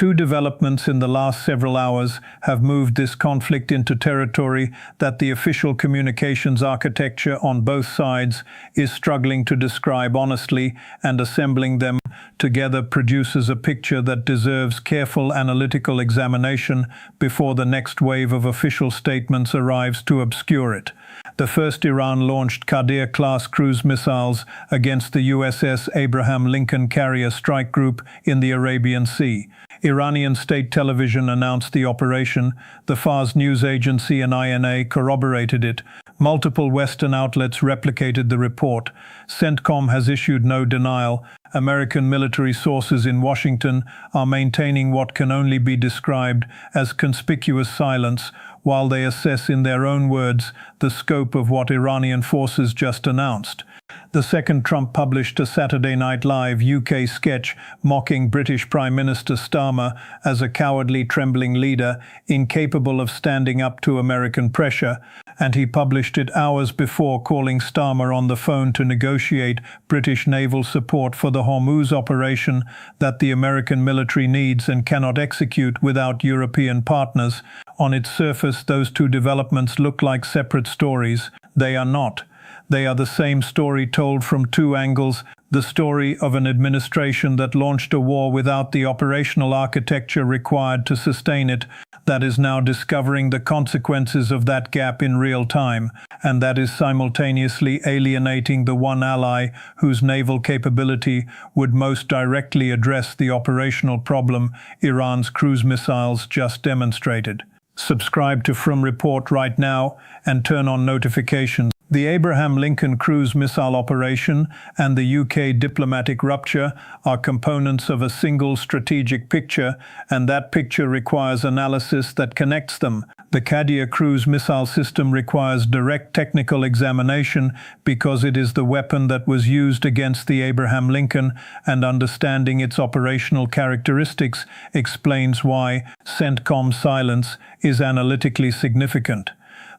Two developments in the last several hours have moved this conflict into territory that the official communications architecture on both sides is struggling to describe honestly, and assembling them together produces a picture that deserves careful analytical examination before the next wave of official statements arrives to obscure it. The first, Iran launched Ghadir-class cruise missiles against the USS Abraham Lincoln carrier strike group in the Arabian Sea. Iranian state television announced the operation. The Fars news agency and INA corroborated it. Multiple Western outlets replicated the report. CENTCOM has issued no denial. American military sources in Washington are maintaining what can only be described as conspicuous silence, while they assess in their own words the scope of what Iranian forces just announced. The second, Trump published a Saturday Night Live UK sketch mocking British Prime Minister Starmer as a cowardly, trembling leader incapable of standing up to American pressure, and he published it hours before calling Starmer on the phone to negotiate British naval support for the Hormuz operation that the American military needs and cannot execute without European partners. On its surface, those two developments look like separate stories. They are not. They are the same story told from two angles, the story of an administration that launched a war without the operational architecture required to sustain it, that is now discovering the consequences of that gap in real time, and that is simultaneously alienating the one ally whose naval capability would most directly address the operational problem Iran's cruise missiles just demonstrated. Subscribe to From Report right now and turn on notifications. The Abraham Lincoln cruise missile operation and the UK diplomatic rupture are components of a single strategic picture, and that picture requires analysis that connects them. The Ghadir cruise missile system requires direct technical examination because it is the weapon that was used against the Abraham Lincoln, and understanding its operational characteristics explains why CENTCOM's silence is analytically significant.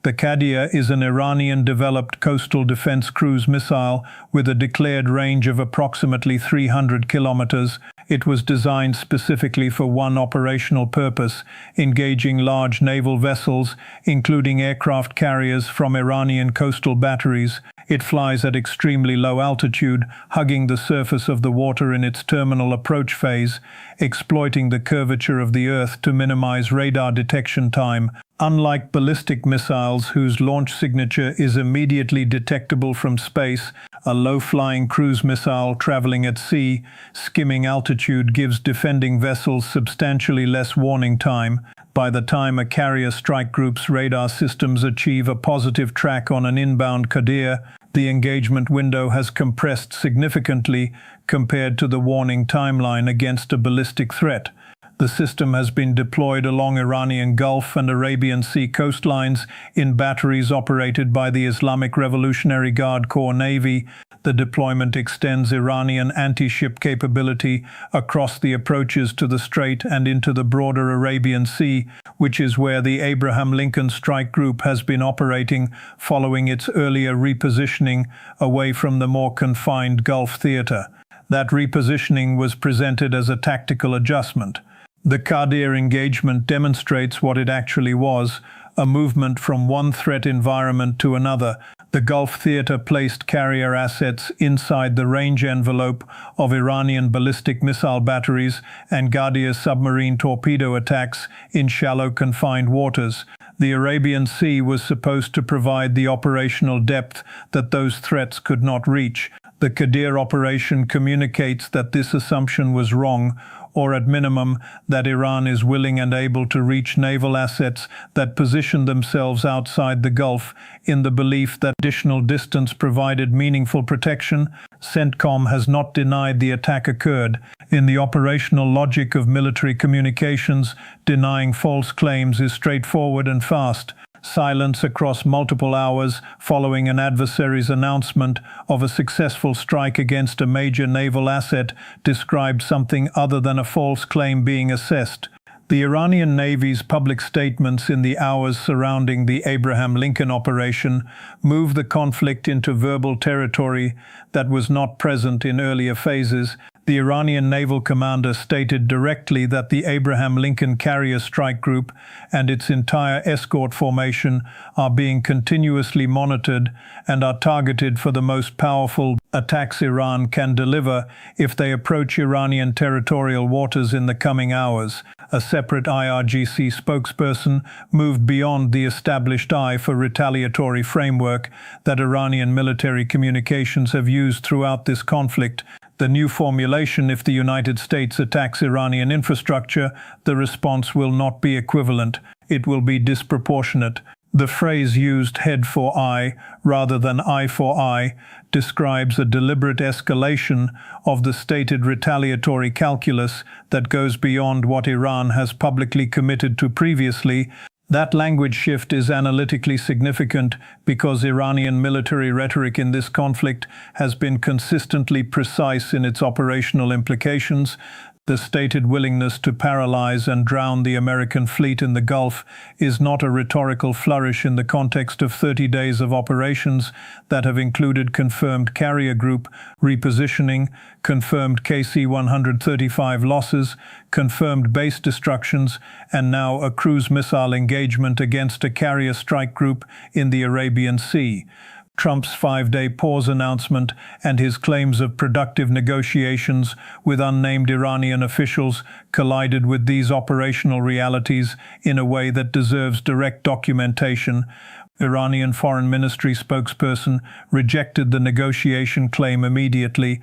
The Ghadir is an Iranian-developed coastal defense cruise missile with a declared range of approximately 300 kilometers. It was designed specifically for one operational purpose: engaging large naval vessels, including aircraft carriers from Iranian coastal batteries. It flies at extremely low altitude, hugging the surface of the water in its terminal approach phase, exploiting the curvature of the Earth to minimize radar detection time. Unlike ballistic missiles, whose launch signature is immediately detectable from space, a low-flying cruise missile traveling at sea, skimming altitude gives defending vessels substantially less warning time. By the time a carrier strike group's radar systems achieve a positive track on an inbound Ghadir, the engagement window has compressed significantly compared to the warning timeline against a ballistic threat. The system has been deployed along Iranian Gulf and Arabian Sea coastlines in batteries operated by the Islamic Revolutionary Guard Corps Navy. The deployment extends Iranian anti-ship capability across the approaches to the Strait and into the broader Arabian Sea, which is where the Abraham Lincoln Strike Group has been operating following its earlier repositioning away from the more confined Gulf theater. That repositioning was presented as a tactical adjustment. The Ghadir engagement demonstrates what it actually was: a movement from one threat environment to another. The Gulf theater placed carrier assets inside the range envelope of Iranian ballistic missile batteries and Ghadir submarine torpedo attacks in shallow, confined waters. The Arabian Sea was supposed to provide the operational depth that those threats could not reach. The Ghadir operation communicates that this assumption was wrong, or at minimum that Iran is willing and able to reach naval assets that position themselves outside the Gulf in the belief that additional distance provided meaningful protection. CENTCOM has not denied the attack occurred. In the operational logic of military communications, denying false claims is straightforward and fast. Silence across multiple hours following an adversary's announcement of a successful strike against a major naval asset described something other than a false claim being assessed. The Iranian Navy's public statements in the hours surrounding the Abraham Lincoln operation move the conflict into verbal territory that was not present in earlier phases. The Iranian naval commander stated directly that the Abraham Lincoln Carrier Strike Group and its entire escort formation are being continuously monitored and are targeted for the most powerful attacks Iran can deliver if they approach Iranian territorial waters in the coming hours. A separate IRGC spokesperson moved beyond the established eye for retaliatory framework that Iranian military communications have used throughout this conflict. The new formulation: if the United States attacks Iranian infrastructure, the response will not be equivalent. It will be disproportionate. The phrase used, head for eye rather than eye for eye, describes a deliberate escalation of the stated retaliatory calculus that goes beyond what Iran has publicly committed to previously. That language shift is analytically significant because Iranian military rhetoric in this conflict has been consistently precise in its operational implications. The stated willingness to paralyze and drown the American fleet in the Gulf is not a rhetorical flourish in the context of 30 days of operations that have included confirmed carrier group repositioning, confirmed KC-135 losses, confirmed base destructions, and now a cruise missile engagement against a carrier strike group in the Arabian Sea. Trump's 5-day pause announcement and his claims of productive negotiations with unnamed Iranian officials collided with these operational realities in a way that deserves direct documentation. Iranian Foreign Ministry spokesperson rejected the negotiation claim immediately.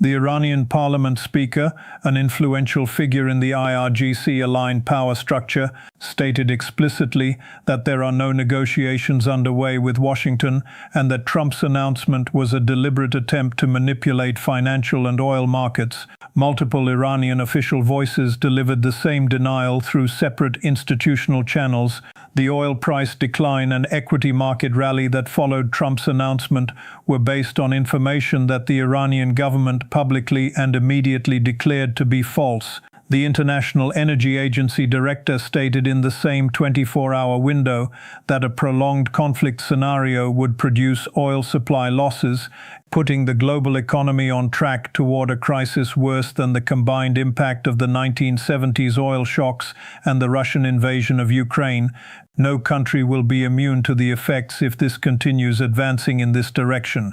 The Iranian parliament speaker, an influential figure in the IRGC-aligned power structure, stated explicitly that there are no negotiations underway with Washington and that Trump's announcement was a deliberate attempt to manipulate financial and oil markets. Multiple Iranian official voices delivered the same denial through separate institutional channels. The oil price decline and equity market rally that followed Trump's announcement were based on information that the Iranian government publicly and immediately declared to be false. The International Energy Agency director stated in the same 24-hour window that a prolonged conflict scenario would produce oil supply losses, putting the global economy on track toward a crisis worse than the combined impact of the 1970s oil shocks and the Russian invasion of Ukraine. No country will be immune to the effects if this continues advancing in this direction.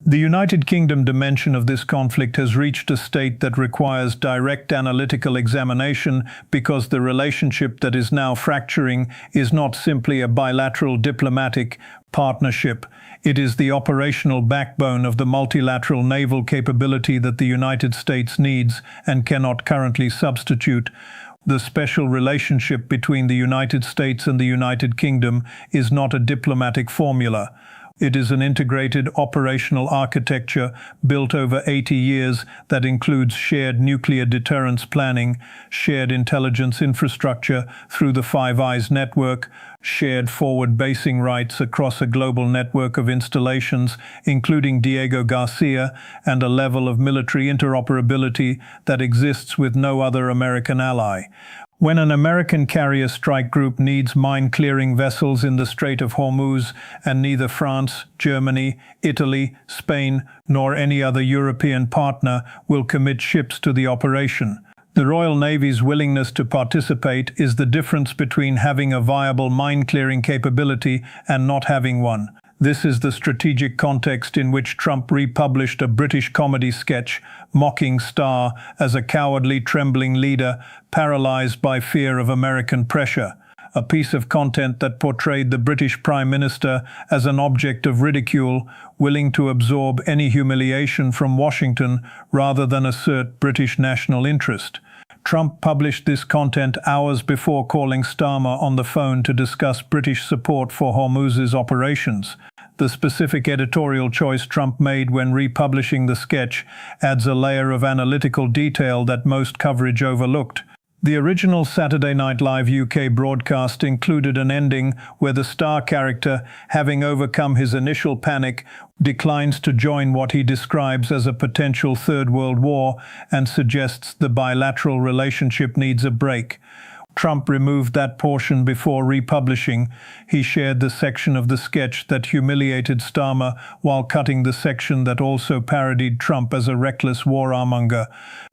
The United Kingdom dimension of this conflict has reached a state that requires direct analytical examination because the relationship that is now fracturing is not simply a bilateral diplomatic partnership. It is the operational backbone of the multilateral naval capability that the United States needs and cannot currently substitute. The special relationship between the United States and the United Kingdom is not a diplomatic formula. It is an integrated operational architecture built over 80 years that includes shared nuclear deterrence planning, shared intelligence infrastructure through the Five Eyes network, shared forward basing rights across a global network of installations, including Diego Garcia, and a level of military interoperability that exists with no other American ally. When an American carrier strike group needs mine-clearing vessels in the Strait of Hormuz, and neither France, Germany, Italy, Spain, nor any other European partner will commit ships to the operation, the Royal Navy's willingness to participate is the difference between having a viable mine-clearing capability and not having one. This is the strategic context in which Trump republished a British comedy sketch mocking Starr as a cowardly, trembling leader paralyzed by fear of American pressure, a piece of content that portrayed the British Prime Minister as an object of ridicule, willing to absorb any humiliation from Washington rather than assert British national interest. Trump published this content hours before calling Starmer on the phone to discuss British support for Hormuz's operations. The specific editorial choice Trump made when republishing the sketch adds a layer of analytical detail that most coverage overlooked. The original Saturday Night Live UK broadcast included an ending where the star character, having overcome his initial panic, declines to join what he describes as a potential Third World War and suggests the bilateral relationship needs a break. Trump removed that portion before republishing. He shared the section of the sketch that humiliated Starmer while cutting the section that also parodied Trump as a reckless warmonger.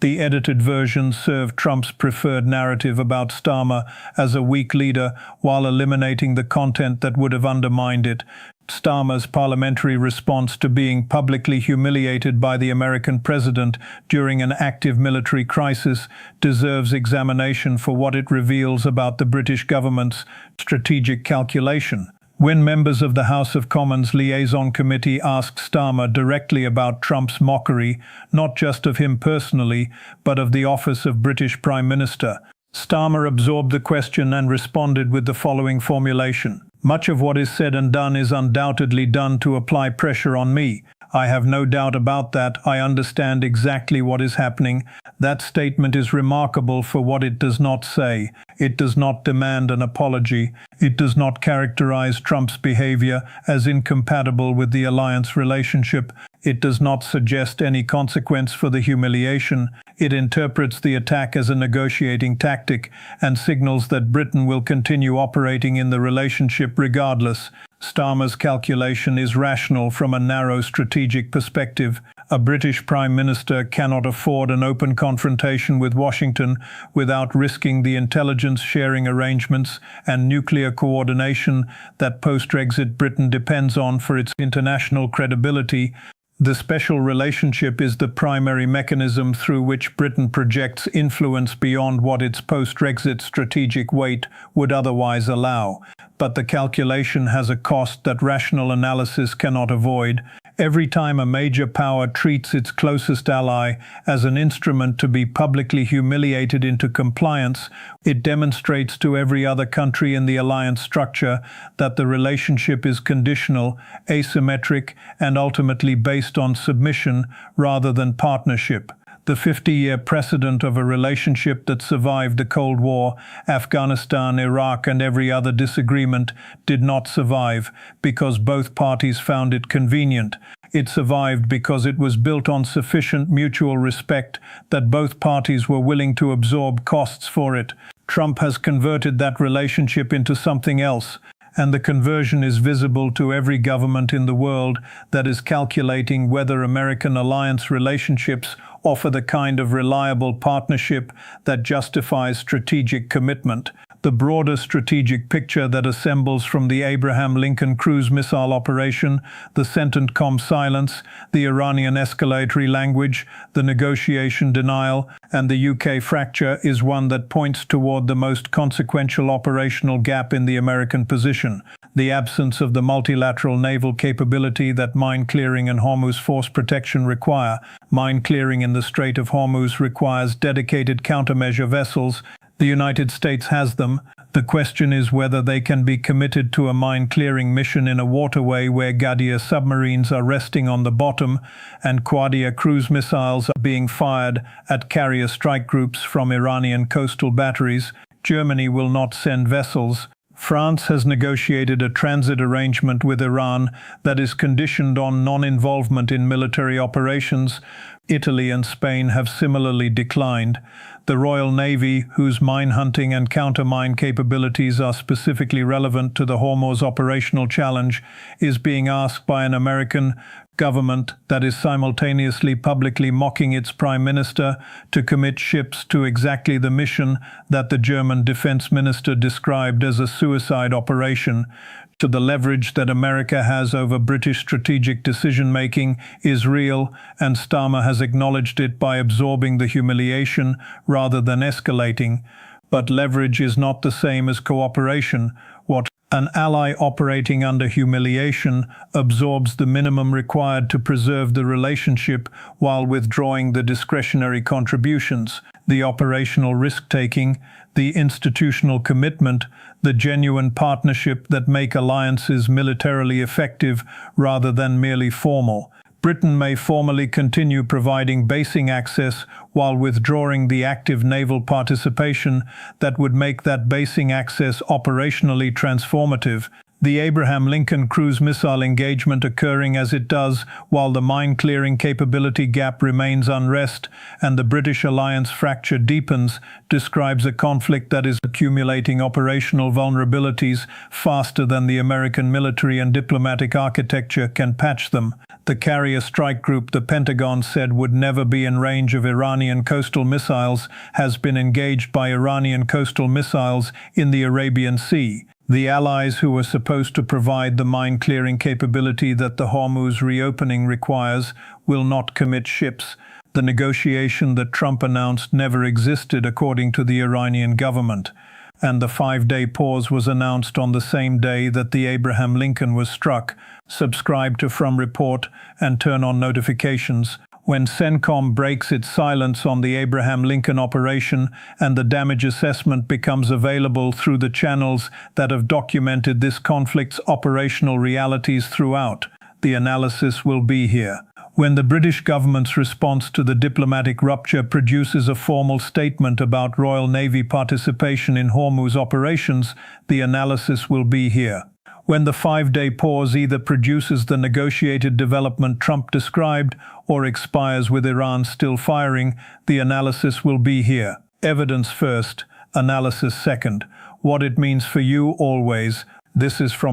The edited version served Trump's preferred narrative about Starmer as a weak leader while eliminating the content that would have undermined it. Starmer's parliamentary response to being publicly humiliated by the American president during an active military crisis deserves examination for what it reveals about the British government's strategic calculation. When members of the House of Commons Liaison Committee asked Starmer directly about Trump's mockery, not just of him personally, but of the office of British Prime Minister, Starmer absorbed the question and responded with the following formulation. Much of what is said and done is undoubtedly done to apply pressure on me. I have no doubt about that. I understand exactly what is happening. That statement is remarkable for what it does not say. It does not demand an apology. It does not characterize Trump's behavior as incompatible with the alliance relationship. It does not suggest any consequence for the humiliation. It interprets the attack as a negotiating tactic and signals that Britain will continue operating in the relationship regardless. Starmer's calculation is rational from a narrow strategic perspective. A British Prime Minister cannot afford an open confrontation with Washington without risking the intelligence sharing arrangements and nuclear coordination that post-Brexit Britain depends on for its international credibility. The special relationship is the primary mechanism through which Britain projects influence beyond what its post-Brexit strategic weight would otherwise allow. But the calculation has a cost that rational analysis cannot avoid. Every time a major power treats its closest ally as an instrument to be publicly humiliated into compliance, it demonstrates to every other country in the alliance structure that the relationship is conditional, asymmetric, and ultimately based on submission rather than partnership. The 50-year precedent of a relationship that survived the Cold War, Afghanistan, Iraq, and every other disagreement did not survive because both parties found it convenient. It survived because it was built on sufficient mutual respect that both parties were willing to absorb costs for it. Trump has converted that relationship into something else, and the conversion is visible to every government in the world that is calculating whether American alliance relationships offer the kind of reliable partnership that justifies strategic commitment. The broader strategic picture that assembles from the Abraham Lincoln cruise missile operation, the CENTCOM silence, the Iranian escalatory language, the negotiation denial, and the UK fracture is one that points toward the most consequential operational gap in the American position: the absence of the multilateral naval capability that mine clearing and Hormuz force protection require. Mine clearing in the Strait of Hormuz requires dedicated countermeasure vessels. The United States has them. The question is whether they can be committed to a mine-clearing mission in a waterway where Ghadir submarines are resting on the bottom and Qadr cruise missiles are being fired at carrier strike groups from Iranian coastal batteries. Germany will not send vessels. France has negotiated a transit arrangement with Iran that is conditioned on non-involvement in military operations. Italy and Spain have similarly declined. The Royal Navy, whose mine hunting and countermine capabilities are specifically relevant to the Hormuz operational challenge, is being asked by an American government that is simultaneously publicly mocking its prime minister to commit ships to exactly the mission that the German defense minister described as a suicide operation. To the leverage that America has over British strategic decision-making is real, and Starmer has acknowledged it by absorbing the humiliation rather than escalating. But leverage is not the same as cooperation. What an ally operating under humiliation absorbs the minimum required to preserve the relationship while withdrawing the discretionary contributions, the operational risk-taking, the institutional commitment, the genuine partnership that make alliances militarily effective rather than merely formal. Britain may formally continue providing basing access while withdrawing the active naval participation that would make that basing access operationally transformative. The Abraham Lincoln cruise missile engagement occurring as it does while the mine-clearing capability gap remains unrest and the British alliance fracture deepens describes a conflict that is accumulating operational vulnerabilities faster than the American military and diplomatic architecture can patch them. The carrier strike group the Pentagon said would never be in range of Iranian coastal missiles has been engaged by Iranian coastal missiles in the Arabian Sea. The allies who were supposed to provide the mine-clearing capability that the Hormuz reopening requires will not commit ships. The negotiation that Trump announced never existed according to the Iranian government, and the 5-day pause was announced on the same day that the Abraham Lincoln was struck. Subscribe to From Report and turn on notifications. When CENTCOM breaks its silence on the Abraham Lincoln operation and the damage assessment becomes available through the channels that have documented this conflict's operational realities throughout, the analysis will be here. When the British government's response to the diplomatic rupture produces a formal statement about Royal Navy participation in Hormuz operations, the analysis will be here. When the 5-day pause either produces the negotiated development Trump described or expires with Iran still firing, the analysis will be here. Evidence first, analysis second. What it means for you always. This is from